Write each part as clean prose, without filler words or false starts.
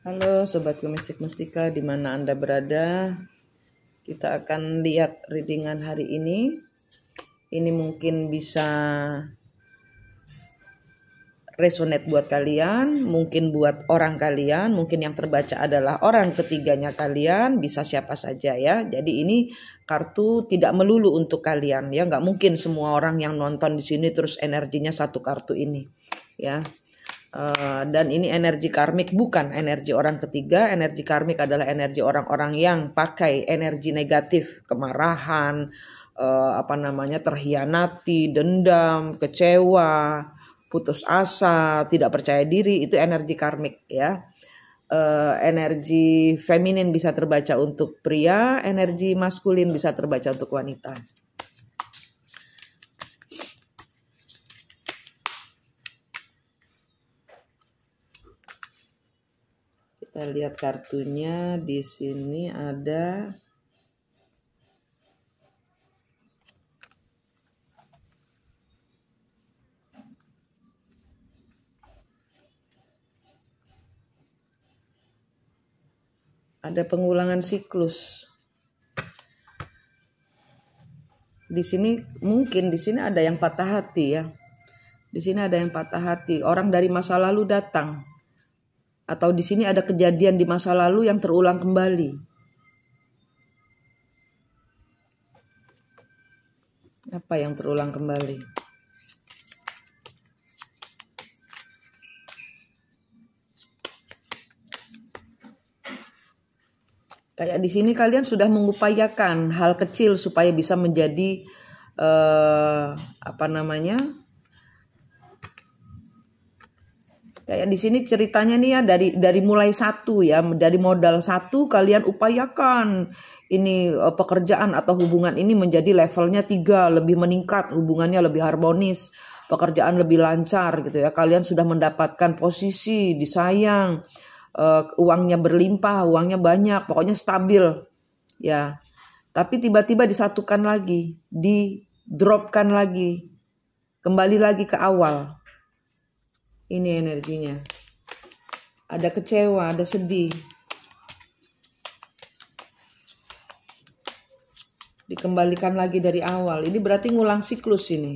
Halo Sobat Gemistik Mustika, di mana Anda berada. Kita akan lihat readingan hari ini. Ini mungkin bisa resonate buat kalian, mungkin buat orang kalian, mungkin yang terbaca adalah orang ketiganya kalian, bisa siapa saja ya. Jadi ini kartu tidak melulu untuk kalian ya, nggak mungkin semua orang yang nonton di sini terus energinya satu kartu ini ya. Dan ini energi karmik, bukan energi orang ketiga. Energi karmik adalah energi orang-orang yang pakai energi negatif, kemarahan, terhianati, dendam, kecewa, putus asa, tidak percaya diri. Itu energi karmik ya. Energi feminin bisa terbaca untuk pria, energi maskulin bisa terbaca untuk wanita. Kita lihat kartunya. Di sini ada pengulangan siklus. Di sini mungkin di sini ada yang patah hati ya. Di sini ada yang patah hati. Orang dari masa lalu datang. Atau di sini ada kejadian di masa lalu yang terulang kembali. Apa yang terulang kembali? Kayak di sini kalian sudah mengupayakan hal kecil supaya bisa menjadi Kayak di sini ceritanya nih ya, dari mulai satu ya, dari modal satu kalian upayakan ini pekerjaan atau hubungan ini menjadi levelnya 3, lebih meningkat, hubungannya lebih harmonis, pekerjaan lebih lancar gitu ya. Kalian sudah mendapatkan posisi, disayang, uangnya berlimpah, uangnya banyak, pokoknya stabil ya. Tapi tiba-tiba disatukan lagi, di-dropkan lagi, kembali lagi ke awal. Ini energinya. Ada kecewa, ada sedih. Dikembalikan lagi dari awal. Ini berarti ngulang siklus ini.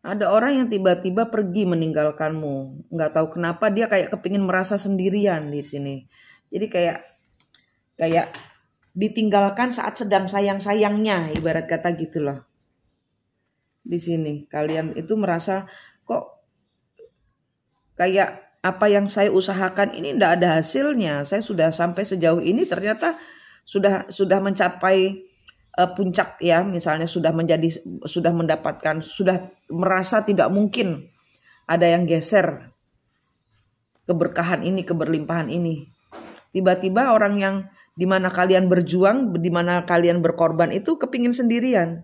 Ada orang yang tiba-tiba pergi meninggalkanmu. Nggak tahu kenapa dia kayak kepingin merasa sendirian di sini. Jadi kayak ditinggalkan saat sedang sayang-sayangnya, ibarat kata gitu loh. Di sini kalian itu merasa kok kayak apa yang saya usahakan ini ndak ada hasilnya. Saya sudah sampai sejauh ini ternyata sudah mencapai puncak ya, misalnya sudah mendapatkan, sudah merasa tidak mungkin ada yang geser keberkahan ini, keberlimpahan ini. Tiba-tiba orang yang dimana kalian berjuang, dimana kalian berkorban itu kepingin sendirian.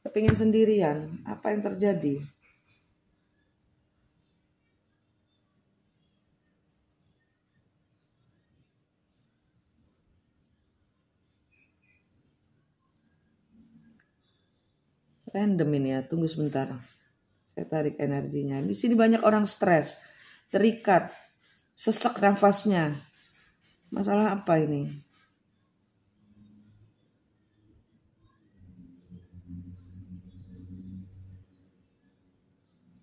Kepingin sendirian. Apa yang terjadi? Random ini ya, tunggu sebentar. Saya tarik energinya. Di sini banyak orang stres, terikat, sesak nafasnya. Masalah apa ini?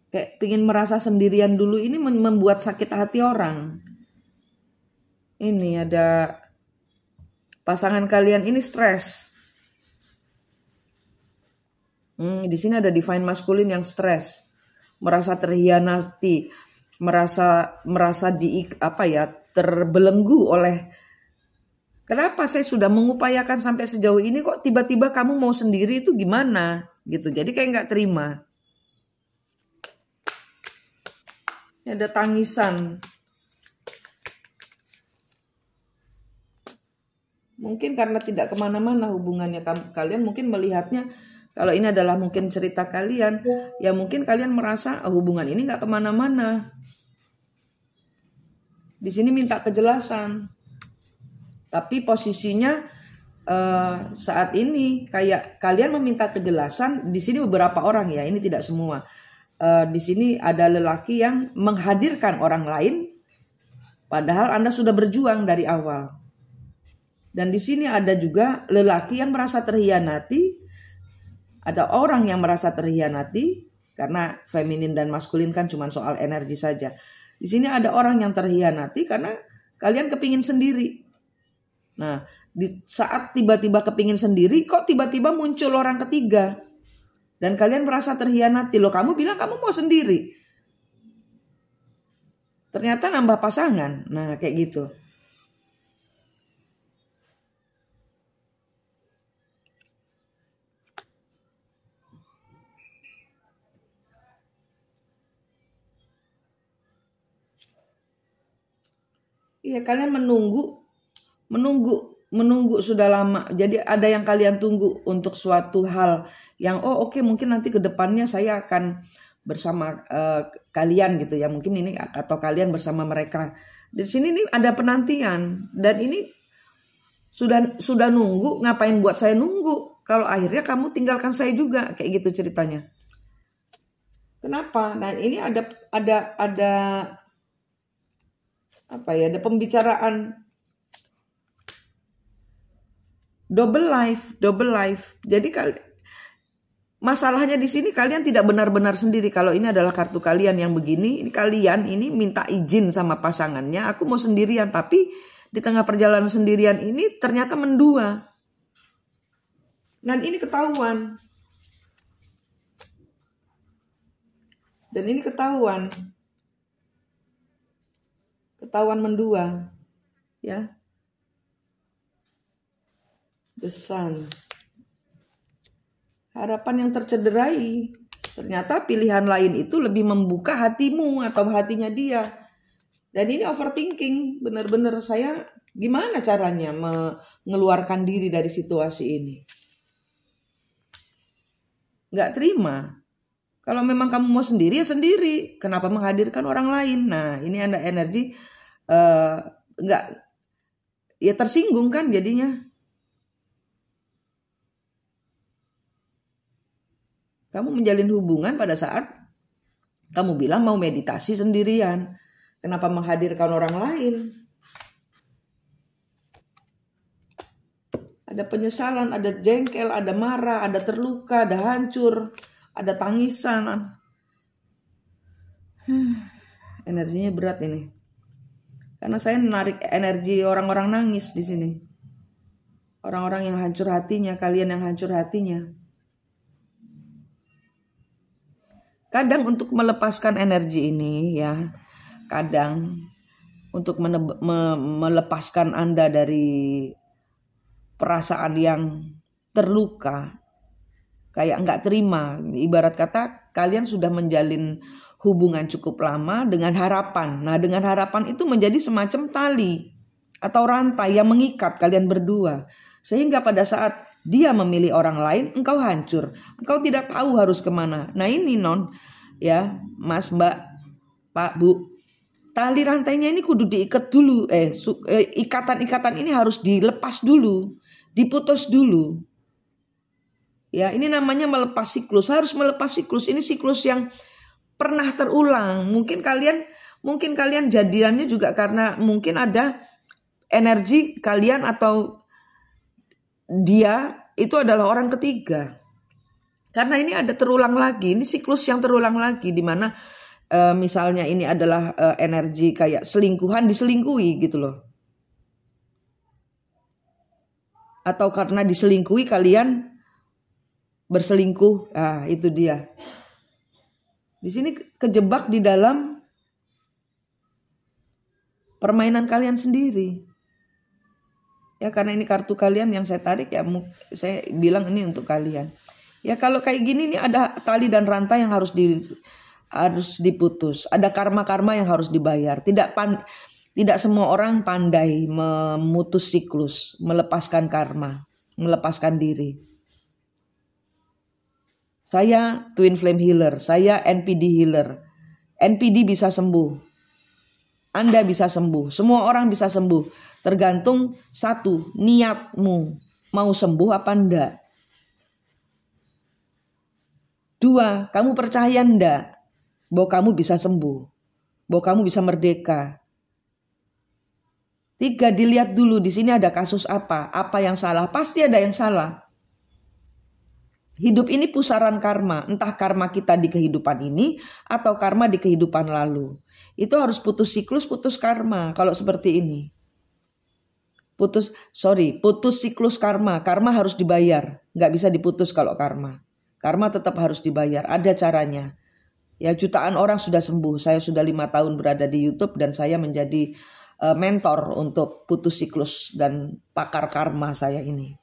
Kayak pingin merasa sendirian dulu, ini membuat sakit hati orang. Ini ada pasangan kalian ini stres. Di sini ada divine masculine yang stres, merasa terhianati, merasa terbelenggu oleh kenapa saya sudah mengupayakan sampai sejauh ini kok tiba-tiba kamu mau sendiri, itu gimana gitu. Jadi kayak nggak terima. Ini ada tangisan. Mungkin karena tidak kemana-mana hubungannya kalian mungkin melihatnya, kalau ini adalah mungkin cerita kalian, ya mungkin kalian merasa hubungan ini nggak kemana-mana. Di sini minta kejelasan. Tapi posisinya saat ini kayak kalian meminta kejelasan. Di sini beberapa orang ya, ini tidak semua. Di sini ada lelaki yang menghadirkan orang lain, padahal Anda sudah berjuang dari awal. Dan di sini ada juga lelaki yang merasa terhianati. Ada orang yang merasa terhianati, karena feminin dan maskulin kan cuma soal energi saja. Di sini ada orang yang terhianati karena kalian kepingin sendiri. Nah, di saat tiba-tiba kepingin sendiri, kok tiba-tiba muncul orang ketiga. Dan kalian merasa terhianati. Loh, kamu bilang kamu mau sendiri. Ternyata nambah pasangan. Nah, kayak gitu. Iya, kalian menunggu sudah lama. Jadi ada yang kalian tunggu untuk suatu hal yang oke, mungkin nanti ke depannya saya akan bersama kalian gitu ya. Mungkin ini atau kalian bersama mereka. Di sini nih ada penantian dan ini sudah nunggu, ngapain buat saya nunggu? Kalau akhirnya kamu tinggalkan saya juga, kayak gitu ceritanya. Kenapa? Nah, ini ada apa ya, ada pembicaraan double life. Jadi masalahnya di sini kalian tidak benar-benar sendiri. Kalau ini adalah kartu kalian yang begini, ini kalian ini minta izin sama pasangannya, aku mau sendirian, tapi di tengah perjalanan sendirian ini ternyata mendua. Dan ini ketahuan. Dan ini ketahuan mendua, ya. The Sun. Harapan yang tercederai. Ternyata pilihan lain itu lebih membuka hatimu atau hatinya dia. Dan ini overthinking. Benar-benar saya gimana caranya mengeluarkan diri dari situasi ini. Nggak terima. Kalau memang kamu mau sendiri ya sendiri. Kenapa menghadirkan orang lain? Nah, ini ada energi nggak, ya tersinggung kan jadinya. Kamu menjalin hubungan pada saat kamu bilang mau meditasi sendirian. Kenapa menghadirkan orang lain? Ada penyesalan, ada jengkel, ada marah, ada terluka, ada hancur, ada tangisan. Energinya berat ini. Karena saya menarik energi orang-orang nangis di sini. Orang-orang yang hancur hatinya, kalian yang hancur hatinya. Kadang untuk melepaskan energi ini ya, kadang untuk melepaskan Anda dari perasaan yang terluka, kayak nggak terima. Ibarat kata kalian sudah menjalin hubungan cukup lama dengan harapan. Nah, dengan harapan itu menjadi semacam tali atau rantai yang mengikat kalian berdua. Sehingga pada saat dia memilih orang lain, engkau hancur. Engkau tidak tahu harus kemana. Nah, ini non, ya Mas, Mbak, Pak, Bu. Tali rantainya ini kudu diikat dulu. Ikatan-ikatan ini harus dilepas dulu. Diputus dulu. Ya, ini namanya melepas siklus. Harus melepas siklus. Ini siklus yang pernah terulang. Mungkin kalian jadiannya juga karena mungkin ada energi kalian atau dia itu adalah orang ketiga. Karena ini ada terulang lagi. Ini siklus yang terulang lagi, di mana misalnya ini adalah energi kayak selingkuhan diselingkuhi gitu loh. Atau karena diselingkuhi kalian berselingkuh. Ah, itu dia. Di sini kejebak di dalam permainan kalian sendiri. Ya, karena ini kartu kalian yang saya tarik ya, saya bilang ini untuk kalian. Ya, kalau kayak gini nih ada tali dan rantai yang harus harus diputus. Ada karma-karma yang harus dibayar. Tidak semua orang pandai memutus siklus, melepaskan karma, melepaskan diri. Saya Twin Flame Healer, saya NPD Healer. NPD bisa sembuh. Anda bisa sembuh, semua orang bisa sembuh. Tergantung satu, niatmu. Mau sembuh apa enggak? Dua, kamu percaya enggak bahwa kamu bisa sembuh, bahwa kamu bisa merdeka? Tiga, dilihat dulu di sini ada kasus apa yang salah? Pasti ada yang salah. Hidup ini pusaran karma, entah karma kita di kehidupan ini atau karma di kehidupan lalu. Itu harus putus siklus, putus karma kalau seperti ini. Putus siklus karma. Karma harus dibayar, nggak bisa diputus kalau karma. Karma tetap harus dibayar, ada caranya. Ya, jutaan orang sudah sembuh. Saya sudah 5 tahun berada di YouTube dan saya menjadi mentor untuk putus siklus dan pakar karma saya ini.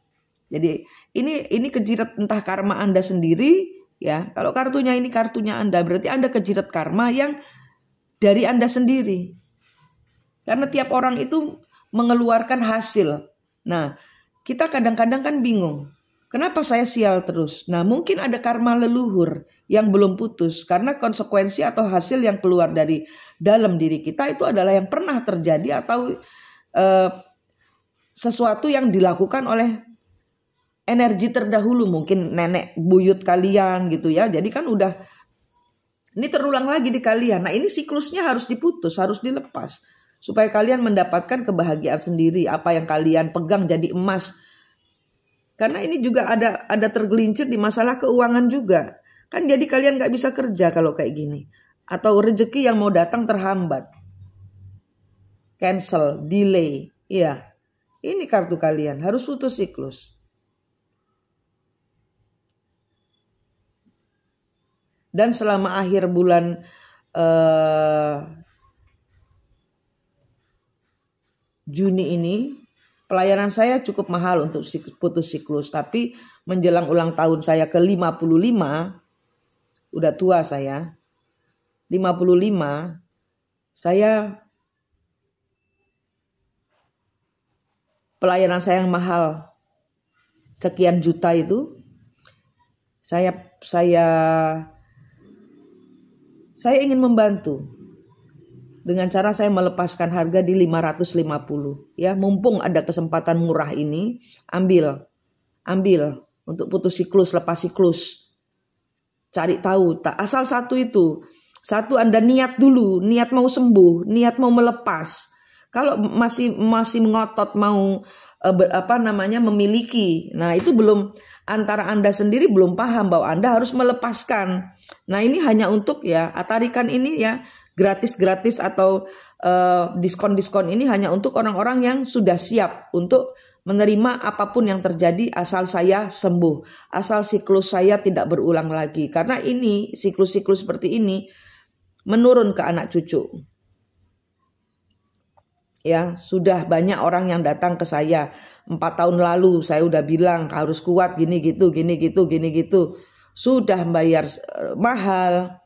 Jadi ini kejirat entah karma Anda sendiri, ya. Kalau kartunya ini kartunya Anda, berarti Anda kejirat karma yang dari Anda sendiri. Karena tiap orang itu mengeluarkan hasil. Nah, kita kadang-kadang kan bingung. Kenapa saya sial terus? Nah, mungkin ada karma leluhur yang belum putus. Karena konsekuensi atau hasil yang keluar dari dalam diri kita itu adalah yang pernah terjadi atau sesuatu yang dilakukan oleh energi terdahulu. Mungkin nenek buyut kalian gitu ya. Jadi kan udah, ini terulang lagi di kalian. Nah, ini siklusnya harus diputus, harus dilepas. Supaya kalian mendapatkan kebahagiaan sendiri. Apa yang kalian pegang jadi emas. Karena ini juga ada tergelincir di masalah keuangan juga. Kan jadi kalian gak bisa kerja kalau kayak gini. Atau rezeki yang mau datang terhambat. Cancel, delay. Iya, ini kartu kalian. Harus putus siklus. Dan selama akhir bulan Juni ini, pelayanan saya cukup mahal untuk putus siklus. Tapi menjelang ulang tahun saya ke 55, udah tua saya, 55, saya pelayanan saya yang mahal sekian juta itu, saya ingin membantu dengan cara saya melepaskan harga di 550. Ya, mumpung ada kesempatan murah ini, ambil untuk putus siklus, lepas siklus. Cari tahu, asal satu itu. Satu, Anda niat dulu, niat mau sembuh, niat mau melepas. Kalau masih ngotot mau memiliki. Nah, itu belum, antara Anda sendiri belum paham bahwa Anda harus melepaskan. Nah, ini hanya untuk ya, tarikan ini ya gratis atau diskon ini hanya untuk orang-orang yang sudah siap untuk menerima apapun yang terjadi asal saya sembuh, asal siklus saya tidak berulang lagi. Karena ini siklus-siklus seperti ini menurun ke anak cucu. Ya, sudah banyak orang yang datang ke saya 4 tahun lalu, saya udah bilang harus kuat gini gitu. Sudah bayar mahal,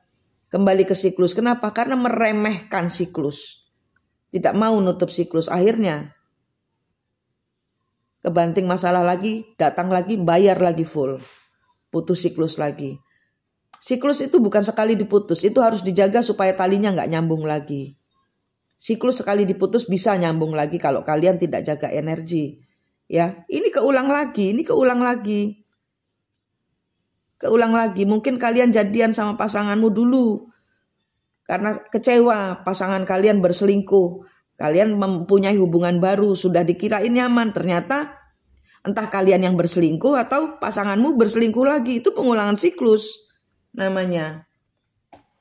kembali ke siklus. Kenapa? Karena meremehkan siklus. Tidak mau nutup siklus. Akhirnya kebanting masalah lagi, datang lagi, bayar lagi full. Putus siklus lagi. Siklus itu bukan sekali diputus. Itu harus dijaga supaya talinya nggak nyambung lagi. Siklus sekali diputus bisa nyambung lagi kalau kalian tidak jaga energi. Ya, ini keulang lagi. Mungkin kalian jadian sama pasanganmu dulu karena kecewa pasangan kalian berselingkuh. Kalian mempunyai hubungan baru, sudah dikirain nyaman, ternyata entah kalian yang berselingkuh atau pasanganmu berselingkuh lagi. Itu pengulangan siklus namanya.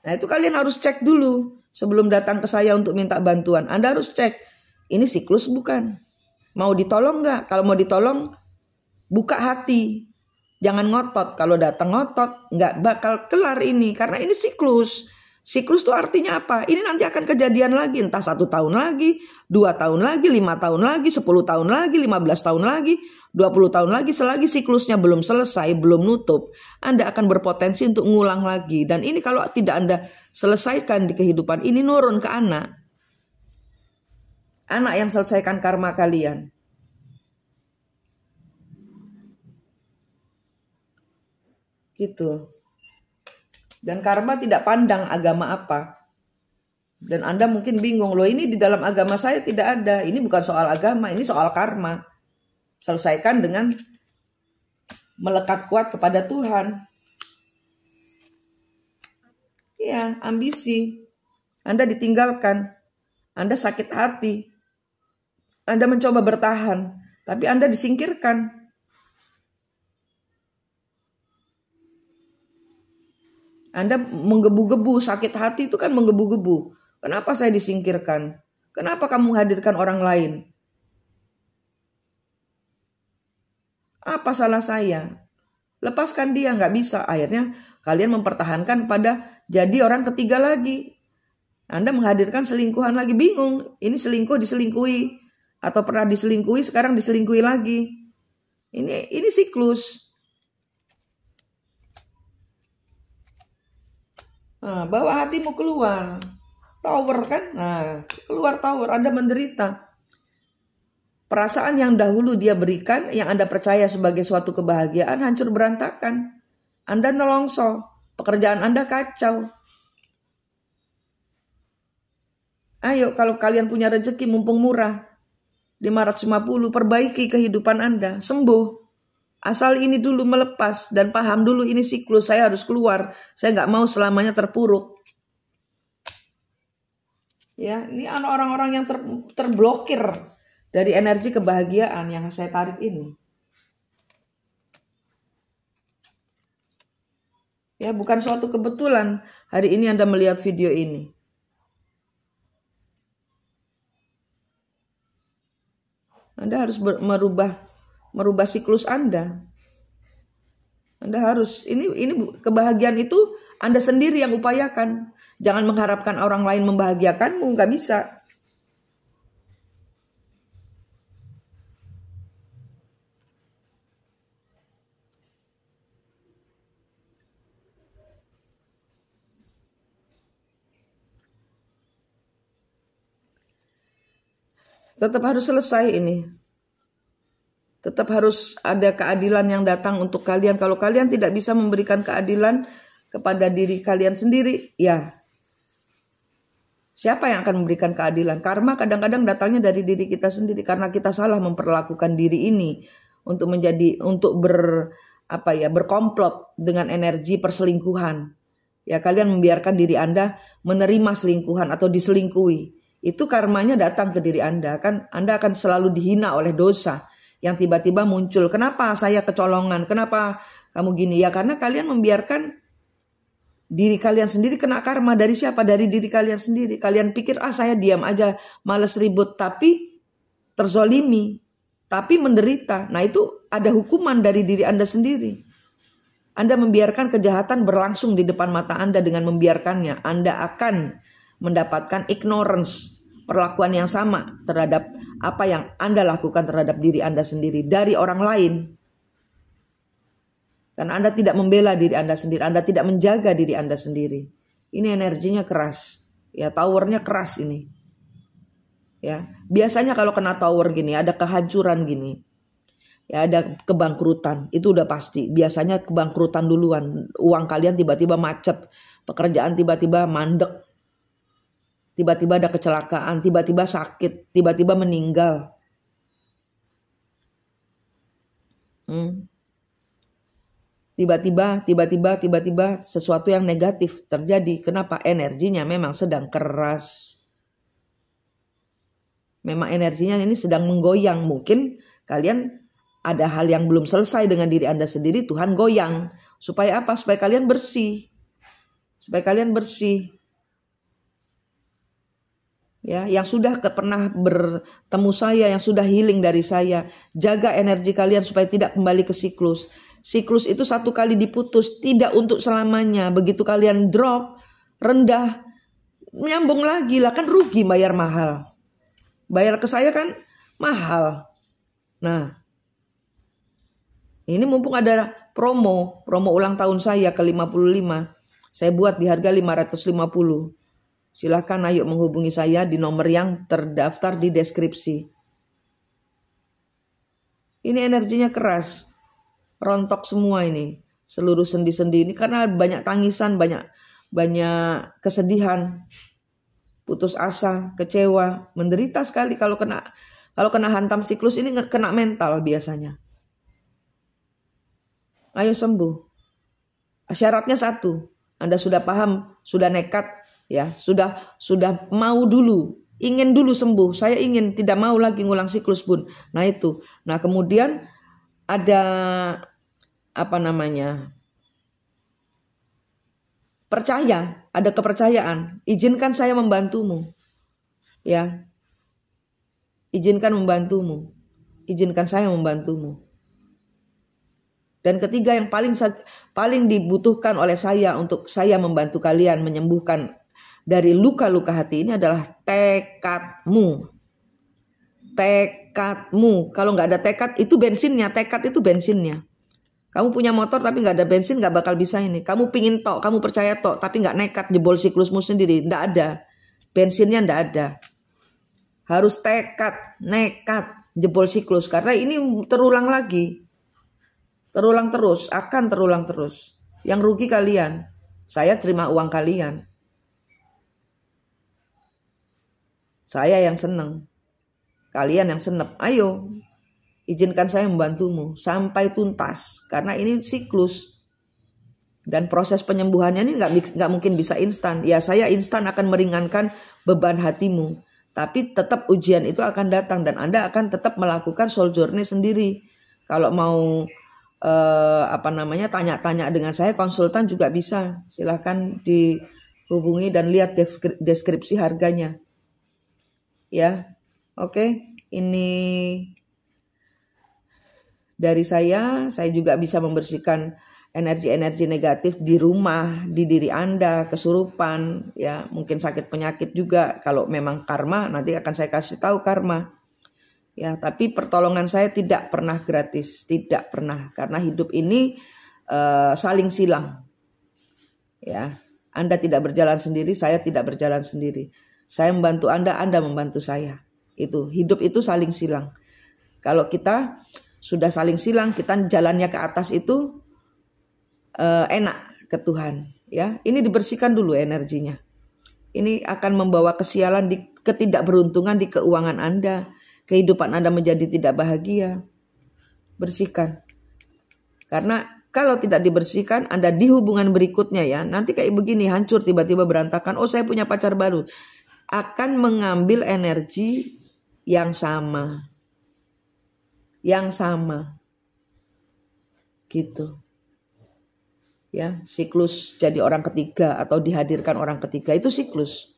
Nah, itu kalian harus cek dulu sebelum datang ke saya untuk minta bantuan. Anda harus cek, ini siklus bukan? Mau ditolong nggak? Kalau mau ditolong, buka hati. Jangan ngotot. Kalau datang ngotot, nggak bakal kelar ini. Karena ini siklus. Siklus itu artinya apa? Ini nanti akan kejadian lagi, entah 1 tahun lagi, 2 tahun lagi, 5 tahun lagi, 10 tahun lagi, 15 tahun lagi, 20 tahun lagi. Selagi siklusnya belum selesai, belum nutup, Anda akan berpotensi untuk ngulang lagi. Dan ini kalau tidak Anda selesaikan di kehidupan, ini nurun ke anak. Anak yang selesaikan karma kalian. Gitu. Dan karma tidak pandang agama apa. Dan Anda mungkin bingung, loh ini di dalam agama saya tidak ada. Ini bukan soal agama, ini soal karma. Selesaikan dengan melekat kuat kepada Tuhan. Ya, ambisi. Anda ditinggalkan. Anda sakit hati. Anda mencoba bertahan, tapi Anda disingkirkan. Anda menggebu-gebu, sakit hati itu kan menggebu-gebu. Kenapa saya disingkirkan? Kenapa kamu hadirkan orang lain? Apa salah saya? Lepaskan dia, nggak bisa. Akhirnya kalian mempertahankan pada jadi orang ketiga lagi. Anda menghadirkan selingkuhan lagi, bingung. Ini selingkuh diselingkuhi. Atau pernah diselingkuhi, sekarang diselingkuhi lagi. Ini siklus. Nah, bawa hatimu keluar. Tower kan? Nah, keluar tower. Anda menderita. Perasaan yang dahulu dia berikan, yang Anda percaya sebagai suatu kebahagiaan, hancur berantakan. Anda nelongso. Pekerjaan Anda kacau. Ayo, kalau kalian punya rezeki mumpung murah. 550, perbaiki kehidupan Anda. Sembuh. Asal ini dulu melepas dan paham dulu ini siklus, saya harus keluar. Saya nggak mau selamanya terpuruk. Ya, ini orang-orang yang terblokir dari energi kebahagiaan yang saya tarik ini. Ya, bukan suatu kebetulan hari ini Anda melihat video ini. Anda harus merubah siklus Anda. Anda harus, ini kebahagiaan itu Anda sendiri yang upayakan. Jangan mengharapkan orang lain membahagiakanmu, nggak bisa. Tetap harus selesai ini. Tetap harus ada keadilan yang datang untuk kalian. Kalau kalian tidak bisa memberikan keadilan kepada diri kalian sendiri, ya siapa yang akan memberikan keadilan? Karma kadang-kadang datangnya dari diri kita sendiri karena kita salah memperlakukan diri ini untuk berkomplot dengan energi perselingkuhan. Ya, kalian membiarkan diri Anda menerima selingkuhan atau diselingkuhi. Itu karmanya datang ke diri Anda. Kan Anda akan selalu dihina oleh dosa yang tiba-tiba muncul. Kenapa saya kecolongan? Kenapa kamu gini? Ya karena kalian membiarkan diri kalian sendiri kena karma. Dari siapa? Dari diri kalian sendiri. Kalian pikir saya diam aja, males ribut, tapi terzolimi, tapi menderita. Nah itu ada hukuman dari diri Anda sendiri. Anda membiarkan kejahatan berlangsung di depan mata Anda. Dengan membiarkannya, Anda akan mendapatkan ignorance, perlakuan yang sama terhadap apa yang Anda lakukan terhadap diri Anda sendiri dari orang lain. Karena Anda tidak membela diri Anda sendiri, Anda tidak menjaga diri Anda sendiri. Ini energinya keras. Ya, towernya keras ini. Ya, biasanya kalau kena tower gini, ada kehancuran gini. Ya, ada kebangkrutan, itu udah pasti. Biasanya kebangkrutan duluan. Uang kalian tiba-tiba macet, pekerjaan tiba-tiba mandek. Tiba-tiba ada kecelakaan, tiba-tiba sakit, tiba-tiba meninggal. Tiba-tiba sesuatu yang negatif terjadi. Kenapa? Energinya memang sedang keras. Memang energinya ini sedang menggoyang. Mungkin kalian ada hal yang belum selesai dengan diri Anda sendiri, Tuhan goyang. Supaya apa? Supaya kalian bersih. Supaya kalian bersih. Ya, yang sudah pernah bertemu saya, yang sudah healing dari saya, jaga energi kalian supaya tidak kembali ke siklus. Siklus itu satu kali diputus, tidak untuk selamanya. Begitu kalian drop, rendah, nyambung lagi lah, kan rugi bayar mahal. Bayar ke saya kan mahal. Nah, ini mumpung ada promo ulang tahun saya ke-55. Saya buat di harga 550. Silahkan ayo menghubungi saya di nomor yang terdaftar di deskripsi. Ini energinya keras. Rontok semua ini. Seluruh sendi-sendi ini karena banyak tangisan, banyak kesedihan. Putus asa, kecewa, menderita sekali kalau kena hantam siklus ini, kena mental biasanya. Ayo sembuh. Syaratnya satu, Anda sudah paham, sudah nekat, ya, sudah mau dulu, ingin dulu sembuh. Saya ingin, tidak mau lagi ngulang siklus, Bun. Nah itu. Nah kemudian ada percaya, ada kepercayaan. Izinkan saya membantumu. Ya. Izinkan membantumu. Izinkan saya membantumu. Dan ketiga yang paling dibutuhkan oleh saya untuk saya membantu kalian menyembuhkan dari luka-luka hati ini adalah tekadmu. Tekadmu. Kalau nggak ada tekad itu bensinnya. Tekad itu bensinnya. Kamu punya motor tapi nggak ada bensin nggak bakal bisa ini. Kamu pingin tok, kamu percaya tok, tapi nggak nekat jebol siklusmu sendiri. Nggak ada. Bensinnya nggak ada. Harus tekad, nekat, jebol siklus. Karena ini terulang lagi. Terulang terus, akan terulang terus. Yang rugi kalian. Saya terima uang kalian. Saya yang seneng. Kalian yang senep. Ayo. Izinkan saya membantumu sampai tuntas. Karena ini siklus. Dan proses penyembuhannya ini nggak mungkin bisa instan. Ya saya instan akan meringankan beban hatimu. Tapi tetap ujian itu akan datang. Dan Anda akan tetap melakukan soul journey sendiri. Kalau mau tanya-tanya dengan saya, konsultan juga bisa. Silahkan dihubungi dan lihat deskripsi harganya. Ya, oke. Ini dari saya juga bisa membersihkan energi-energi negatif di rumah, di diri Anda, kesurupan, ya mungkin sakit penyakit juga. Kalau memang karma, nanti akan saya kasih tahu karma. Ya, tapi pertolongan saya tidak pernah gratis, tidak pernah, karena hidup ini saling silang. Ya, Anda tidak berjalan sendiri, saya tidak berjalan sendiri. Saya membantu Anda membantu saya. Itu hidup itu saling silang. Kalau kita sudah saling silang, kita jalannya ke atas itu enak ke Tuhan. Ya, ini dibersihkan dulu energinya. Ini akan membawa kesialan, ketidakberuntungan di keuangan Anda. Kehidupan Anda menjadi tidak bahagia. Bersihkan. Karena kalau tidak dibersihkan, Anda di hubungan berikutnya ya, nanti kayak begini, hancur, tiba-tiba berantakan. Oh, saya punya pacar baru. Akan mengambil energi yang sama. Yang sama. Gitu. Ya, siklus jadi orang ketiga atau dihadirkan orang ketiga itu siklus.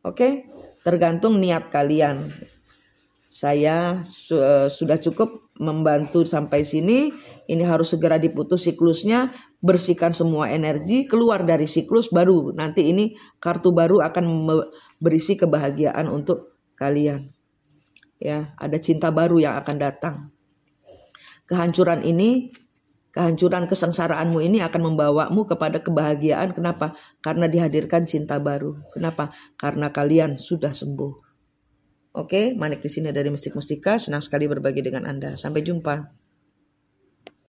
Oke? Tergantung niat kalian. Saya sudah cukup membantu sampai sini. Ini harus segera diputus siklusnya, bersihkan semua energi, keluar dari siklus baru. Nanti ini kartu baru akan berisi kebahagiaan untuk kalian. Ya, ada cinta baru yang akan datang. Kehancuran kesengsaraanmu ini akan membawamu kepada kebahagiaan. Kenapa? Karena dihadirkan cinta baru. Kenapa? Karena kalian sudah sembuh. Oke, Manik di sini dari Mistik Mustika, senang sekali berbagi dengan Anda. Sampai jumpa.